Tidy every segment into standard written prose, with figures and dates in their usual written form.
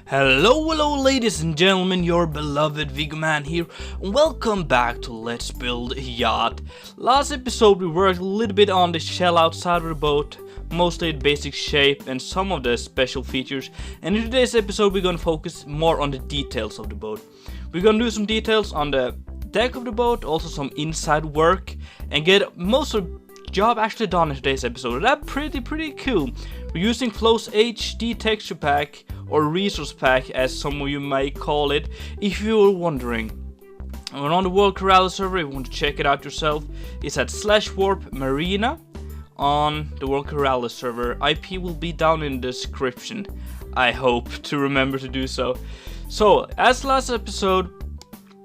Hello ladies and gentlemen, your beloved Viggo Man here, and welcome back to Let's Build Yacht. Last episode we worked a little bit on the shell outside of the boat, mostly the basic shape and some of the special features, and in today's episode we're gonna focus more on the details of the boat. We're gonna do some details on the deck of the boat, also some inside work, and get most of the job actually done in today's episode. That's pretty cool. We're using Flow's HD texture pack, or resource pack as some of you may call it, if you were wondering. We're on the World Corral server. If you want to check it out yourself, it's at /warp-marina on the World Corral server. IP will be down in the description. I hope to remember to do so. So, as last episode,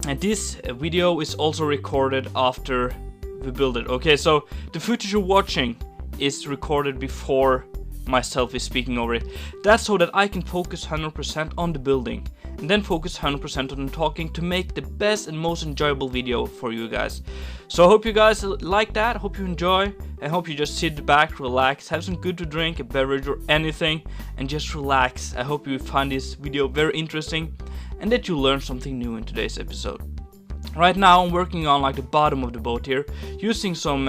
and this video is also recorded after we build it. Okay, so the footage you're watching is recorded before myself is speaking over it. That's so that I can focus 100% on the building and then focus 100% on talking to make the best and most enjoyable video for you guys. So I hope you guys like that, hope you enjoy, and hope you just sit back, relax, have some good to drink, a beverage or anything, and just relax. I hope you find this video very interesting and that you learn something new in today's episode. Right now I'm working on like the bottom of the boat here, using some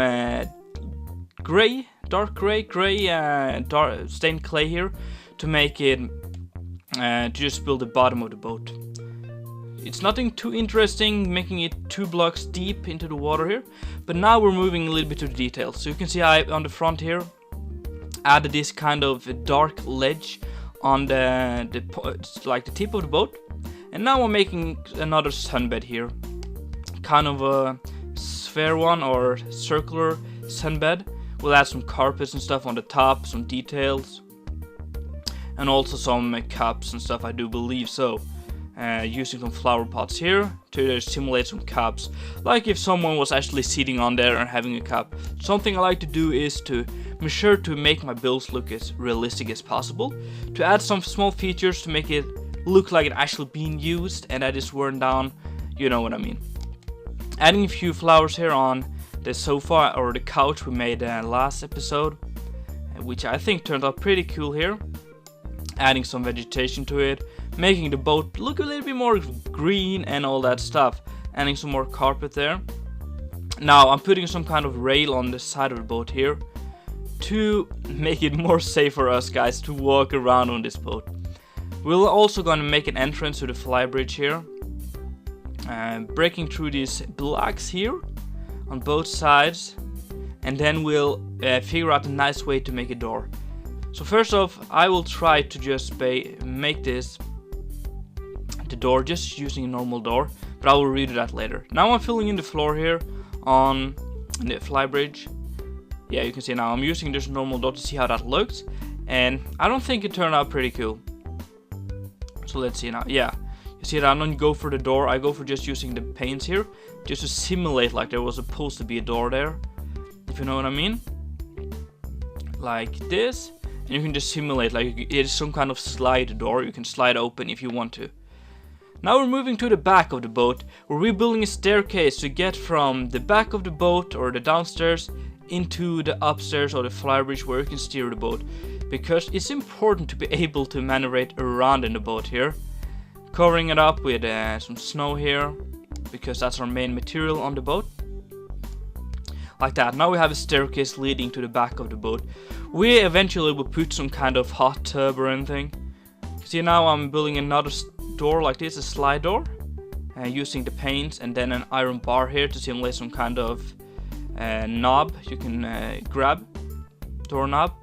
dark gray stained clay here to make it to just build the bottom of the boat. It's nothing too interesting, making it 2 blocks deep into the water here, but now we're moving a little bit to the details. So you can see I on the front here added this kind of dark ledge on the tip of the boat, and now I'm making another sunbed here, kind of a sphere one or circular sunbed. We'll add some carpets and stuff on the top, some details, and also some cups and stuff, I do believe so. Using some flower pots here to simulate some cups, like if someone was actually sitting on there and having a cup. Something I like to do is to make sure to make my builds look as realistic as possible, to add some small features to make it look like it actually being used and that is worn down, you know what I mean. Adding a few flowers here on the sofa or the couch we made last episode, which I think turned out pretty cool here. Adding some vegetation to it, making the boat look a little bit more green and all that stuff. Adding some more carpet there. Now I'm putting some kind of rail on the side of the boat here to make it more safe for us guys to walk around on this boat. We're also gonna make an entrance to the flybridge here, breaking through these blocks here on both sides, and then we'll figure out a nice way to make a door. So first off, I will try to just make this the door just using a normal door, but I will redo that later. Now I'm filling in the floor here on the flybridge. Yeah, you can see now I'm using this normal door to see how that looks, and I don't think it turned out pretty cool. So let's see now. Yeah, you see that I don't go for the door, I go for just using the panes here, just to simulate like there was supposed to be a door there, if you know what I mean. Like this, and you can just simulate like it is some kind of slide door, you can slide open if you want to. Now we're moving to the back of the boat, where we're building a staircase to get from the back of the boat or the downstairs into the upstairs or the flybridge where you can steer the boat, because it's important to be able to maneuver around in the boat here. Covering it up with some snow here, because that's our main material on the boat. Like that. Now we have a staircase leading to the back of the boat. We eventually will put some kind of hot tub or anything. See, now I'm building another door like this, a slide door, using the panes and then an iron bar here to simulate some kind of knob you can grab, doorknob.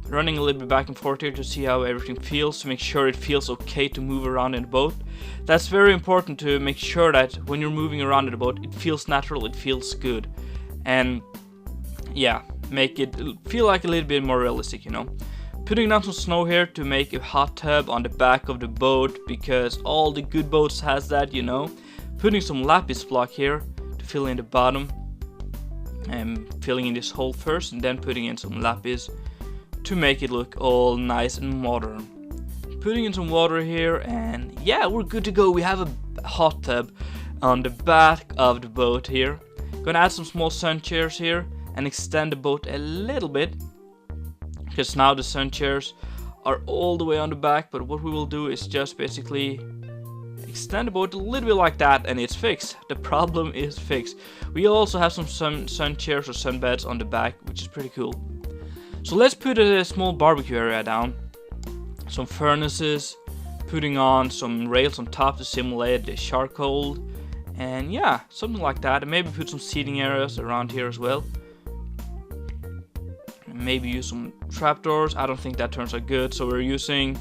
Running a little bit back and forth here to see how everything feels, to make sure it feels okay to move around in the boat. That's very important, to make sure that when you're moving around in the boat it feels natural, it feels good, and yeah, make it feel like a little bit more realistic, you know. Putting down some snow here to make a hot tub on the back of the boat, because all the good boats has that, you know. Putting some lapis block here to fill in the bottom, and filling in this hole first and then putting in some lapis to make it look all nice and modern. Putting in some water here, and yeah, we're good to go. We have a hot tub on the back of the boat here. Gonna add some small sun chairs here and extend the boat a little bit, because now the sun chairs are all the way on the back, but what we will do is just basically extend the boat a little bit like that, and it's fixed. The problem is fixed. We also have some sun chairs or sun beds on the back, which is pretty cool. So let's put a small barbecue area down, some furnaces, putting on some rails on top to simulate the charcoal, and yeah, something like that. And maybe put some seating areas around here as well. And maybe use some trapdoors. I don't think that turns out good, so we're using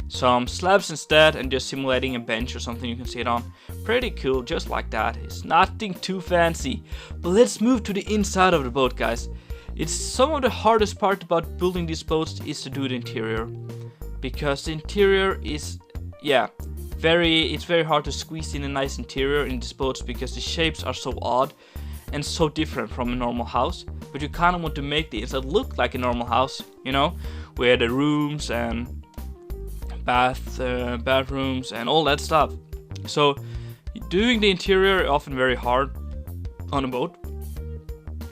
some slabs instead and just simulating a bench or something you can sit on. Pretty cool, just like that. It's nothing too fancy. But let's move to the inside of the boat, guys. It's some of the hardest part about building these boats is to do the interior, because the interior is, yeah, it's very hard to squeeze in a nice interior in these boats because the shapes are so odd and so different from a normal house. But you kind of want to make the inside look like a normal house, you know, where the rooms and bathrooms and all that stuff. So doing the interior is often very hard on a boat.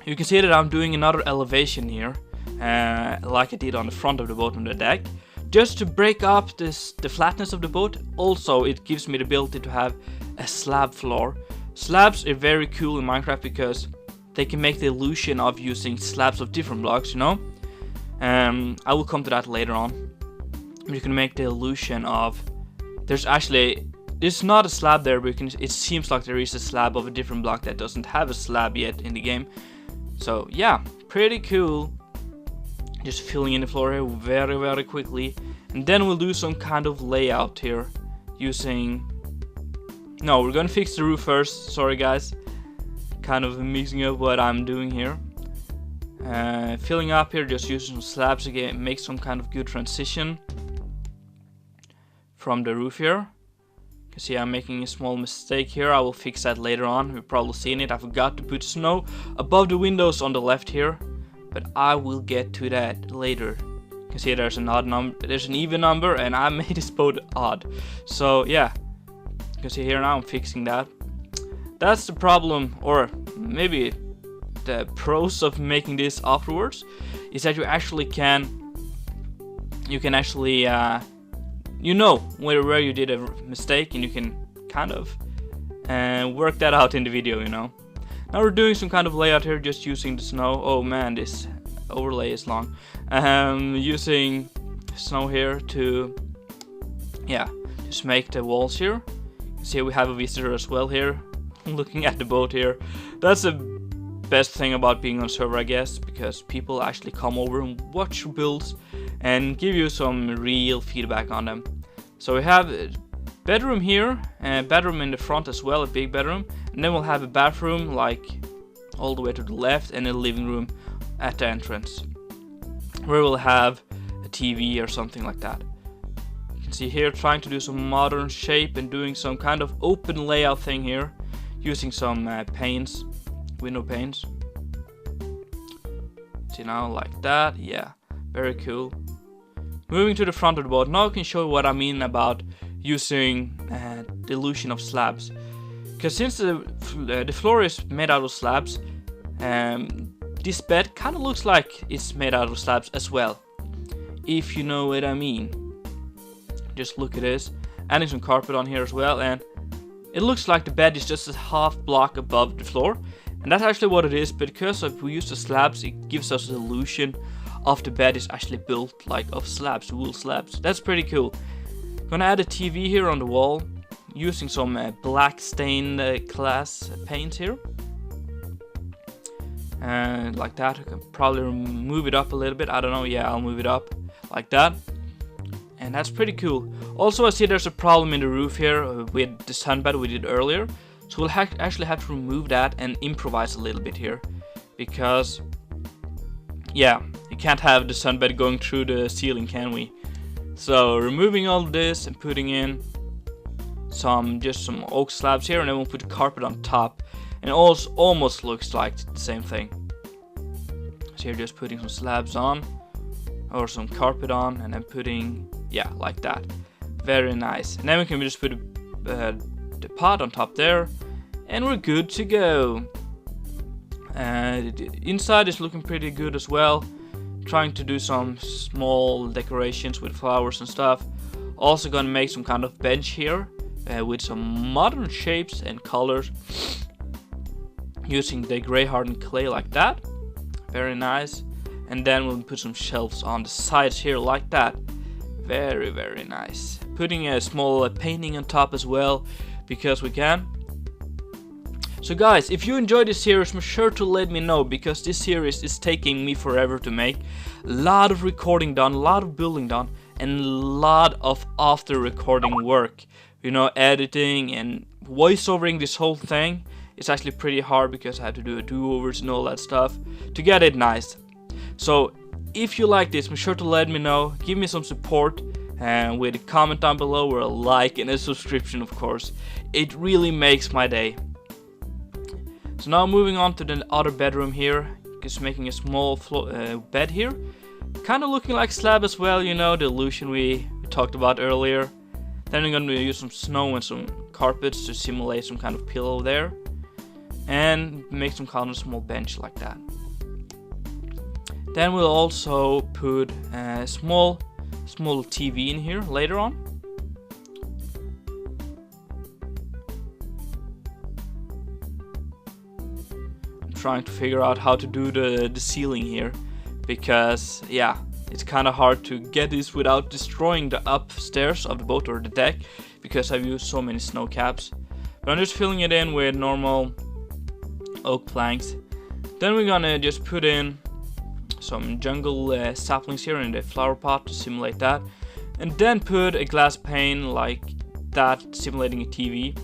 You can see that I'm doing another elevation here, like I did on the front of the boat on the deck, just to break up the flatness of the boat. Also, it gives me the ability to have a slab floor. Slabs are very cool in Minecraft because they can make the illusion of using slabs of different blocks, you know. I will come to that later on. You can make the illusion of there's not a slab there, but it seems like there is a slab of a different block that doesn't have a slab yet in the game. So yeah, pretty cool. Just filling in the floor here very, very quickly, and then we'll do some kind of layout here using. No, we're gonna fix the roof first. Sorry guys, kind of mixing up what I'm doing here. Filling up here, just using some slabs again, make some kind of good transition from the roof here. You can see I'm making a small mistake here. I will fix that later on. You've probably seen it. I forgot to put snow above the windows on the left here, but I will get to that later. You can see there's an odd number, there's an even number, and I made this boat odd. So yeah, you can see here now I'm fixing that. That's the problem, or maybe the pros of making this afterwards, is that you can actually you know where you did a mistake, and you can kind of work that out in the video, you know. Now we're doing some kind of layout here, just using the snow. Oh man, this overlay is long. Using snow here to, yeah, just make the walls here. See, we have a visitor as well here, looking at the boat here. That's the best thing about being on server, I guess, because people actually come over and watch your builds and give you some real feedback on them. So we have a bedroom here, and a bedroom in the front as well, a big bedroom, and then we'll have a bathroom like all the way to the left, and a living room at the entrance, where we'll have a TV or something like that. You can see here trying to do some modern shape and doing some kind of open layout thing here, using some panes, window panes. See now, like that, yeah, very cool. Moving to the front of the boat, now I can show you what I mean about using the illusion of slabs. Because since the floor is made out of slabs, this bed kind of looks like it's made out of slabs as well, if you know what I mean. Just look at this, adding some carpet on here as well, and it looks like the bed is just a half block above the floor, and that's actually what it is. But because we use the slabs, it gives us the illusion of the bed is actually built like of slabs, wool slabs. That's pretty cool. Gonna add a TV here on the wall, using some black stained glass paint here. And like that, I can probably move it up a little bit. I don't know, yeah, I'll move it up like that. And that's pretty cool. Also, I see there's a problem in the roof here with the sunbed we did earlier. So we'll actually have to remove that and improvise a little bit here. Because, yeah, you can't have the sunbed going through the ceiling, can we? So removing all of this and putting in just some oak slabs here, and then we'll put a carpet on top, and it also almost looks like the same thing. So here, just putting some slabs on, or some carpet on, and then putting, yeah, like that. Very nice. And then we can just put the pot on top there, and we're good to go. And inside is looking pretty good as well. trying to do some small decorations with flowers and stuff. Also gonna make some kind of bench here with some modern shapes and colors using the gray hardened clay like that. Very nice. And then we'll put some shelves on the sides here like that. Very, very nice. Putting a small painting on top as well, because we can. So guys, if you enjoyed this series, make sure to let me know, because this series is taking me forever to make. A lot of recording done, a lot of building done, and a lot of after recording work. You know, editing and voiceovering this whole thing. It's actually pretty hard because I have to do do-overs and all that stuff to get it nice. So if you like this, make sure to let me know. Give me some support with a comment down below, or a like and a subscription, of course. It really makes my day. So now moving on to the other bedroom here. Just making a small bed here. Kind of looking like slab as well, you know, the illusion we talked about earlier. Then I'm going to use some snow and some carpets to simulate some kind of pillow there. And make some kind of small bench like that. Then we'll also put a small TV in here later on. I'm trying to figure out how to do the ceiling here, because yeah, it's kind of hard to get this without destroying the upstairs of the boat or the deck, because I've used so many snow caps. But I'm just filling it in with normal oak planks. Then we're gonna just put in some jungle saplings here in the flower pot to simulate that, and then put a glass pane like that, simulating a TV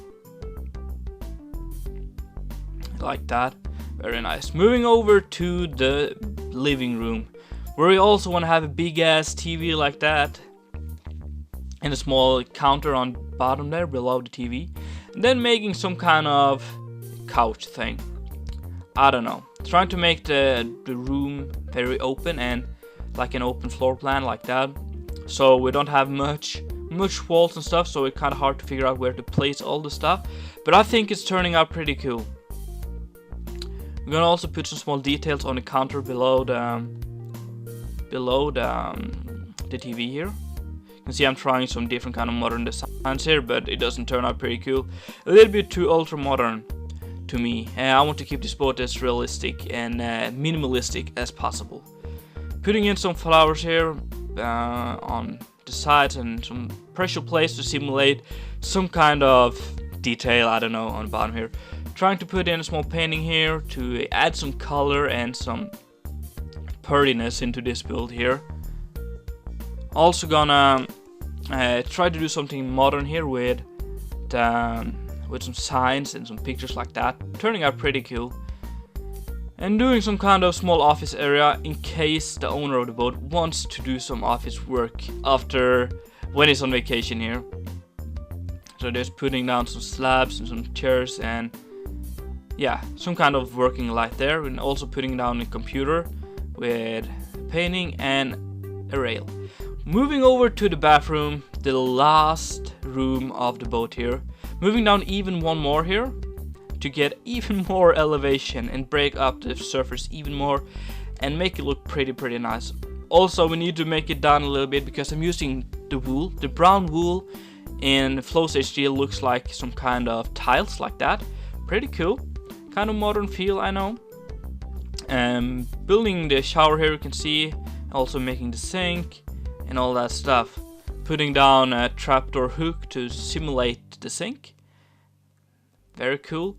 like that. Very nice. Moving over to the living room, where we also want to have a big ass TV like that, and a small counter on bottom there below the TV, and then making some kind of couch thing. I don't know, trying to make the room very open and like an open floor plan like that, so we don't have much walls and stuff, so it's kind of hard to figure out where to place all the stuff, but I think it's turning out pretty cool. We're gonna also put some small details on the counter below the TV here. You can see I'm trying some different kind of modern designs here, but it doesn't turn out pretty cool. A little bit too ultra modern to me. I want to keep this boat as realistic and minimalistic as possible. Putting in some flowers here on the sides and some pressure plates to simulate some kind of detail, I don't know, on the bottom here. Trying to put in a small painting here to add some color and some prettiness into this build here. Also gonna try to do something modern here with some signs and some pictures like that, turning out pretty cool. And doing some kind of small office area in case the owner of the boat wants to do some office work after when he's on vacation here. So just putting down some slabs and some chairs and yeah, some kind of working light there, and also putting down a computer with painting and a rail. Moving over to the bathroom, the last room of the boat here. Moving down even one more here to get even more elevation and break up the surface even more and make it look pretty nice. Also, we need to make it down a little bit because I'm using the wool. The brown wool in Flows HD looks like some kind of tiles like that. Pretty cool. Kind of modern feel, I know. Building the shower here, you can see. Also making the sink and all that stuff. Putting down a trapdoor hook to simulate the sink. Very cool.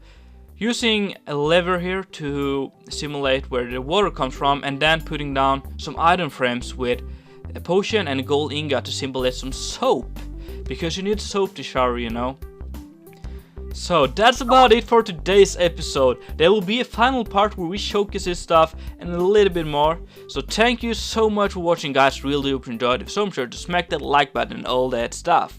Using a lever here to simulate where the water comes from, and then putting down some item frames with a potion and a gold ingot to simulate some soap, because you need soap to shower, you know. So that's about it for today's episode. There will be a final part where we showcase this stuff and a little bit more. So thank you so much for watching, guys. Really hope you enjoyed. If so, make sure to smack that like button and all that stuff.